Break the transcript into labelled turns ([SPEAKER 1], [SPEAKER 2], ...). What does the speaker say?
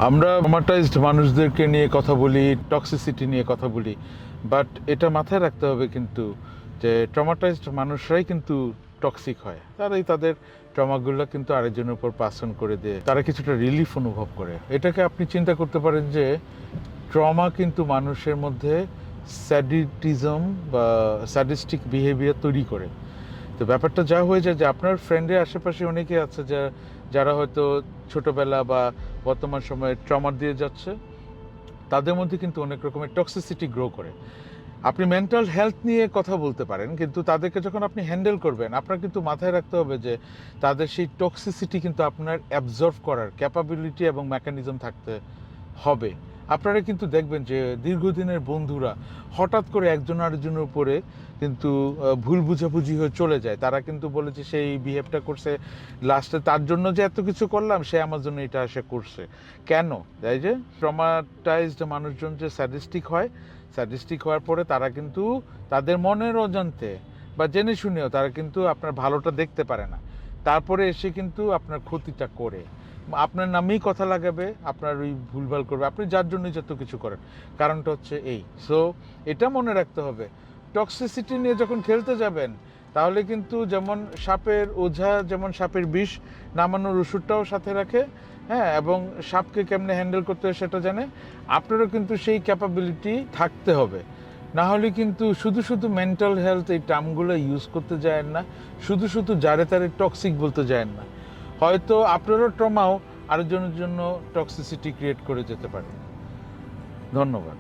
[SPEAKER 1] আমরা ট্রমাটাইজড মানুষদেরকে নিয়ে কথা বলি, টক্সিসিটি নিয়ে কথা বলি, বাট এটা মাথায় রাখতে হবে কিন্তু যে ট্রমাটাইজড মানুষরাই কিন্তু টক্সিক হয়। তারাই তাদের ট্রমাগুলো কিন্তু আরেকজনের উপর পাস অন করে দেয়, তারা কিছুটা রিলিফ অনুভব করে। এটাকে আপনি চিন্তা করতে পারেন যে ট্রমা কিন্তু মানুষের মধ্যে স্যাডিটিজম বা স্যাডিস্টিক বিহেভিয়ার তৈরি করে। তো ব্যাপারটা যা হয়ে যায় যে আপনার ফ্রেন্ডের আশেপাশে অনেকে আছে যারা হয়তো ছোটবেলা বা বর্তমান সময়ে ট্রমা দিয়ে যাচ্ছে, তাদের মধ্যে কিন্তু অনেক রকমের টক্সিসিটি গ্রো করে। আপনি মেন্টাল হেলথ নিয়ে কথা বলতে পারেন, কিন্তু তাদেরকে যখন আপনি হ্যান্ডেল করবেন, আপনার কিন্তু মাথায় রাখতে হবে যে তাদের সেই টক্সিসিটি কিন্তু আপনার অ্যাবজর্ভ করার ক্যাপাবিলিটি এবং মেকানিজম থাকতে হবে। আপনারা কিন্তু দেখবেন যে দীর্ঘদিনের বন্ধুরা হঠাৎ করে একজন আরেকজনের উপরে কিন্তু ভুল বুঝাবুঝি হয়ে চলে যায়। তারা কিন্তু বলে যে সেই বিহেভটা করছে, লাস্টে তার জন্য যে এত কিছু করলাম, সে আমার জন্য এটা সে করছে কেন? তাই যে ট্রমাটাইজড মানুষজন যে স্যাডিস্টিক হয়, স্যাডিস্টিক হওয়ার পরে তারা কিন্তু তাদের মনের অজান্তে বা জেনে শুনেও তারা কিন্তু আপনার ভালোটা দেখতে পারে না, তারপরে এসে কিন্তু আপনার ক্ষতিটা করে আপনার নামেই কথা লাগাবে, আপনার ওই ভুলভাল করবে, আপনি যার জন্যই যত কিছু করেন। কারণটা হচ্ছে এই। সো এটা মনে রাখতে হবে, টক্সিসিটি নিয়ে যখন খেলতে যাবেন, তাহলে কিন্তু যেমন সাপের ওঝা যেমন সাপের বিষ নামানোর ওষুধটাও সাথে রাখে, হ্যাঁ, এবং সাপকে কেমনে হ্যান্ডেল করতে হয় সেটা জানে, আপনারও কিন্তু সেই ক্যাপাবিলিটি থাকতে হবে। না হলে কিন্তু শুধু শুধু মেন্টাল হেলথ এই টার্মগুলো ইউজ করতে যায় না, শুধু শুধু যারে তারে টক্সিক বলতে যায় না। হয়তো আপনারও ট্রমাও আরেকজনের জন্য টক্সিসিটি ক্রিয়েট করে যেতে পারে। ধন্যবাদ।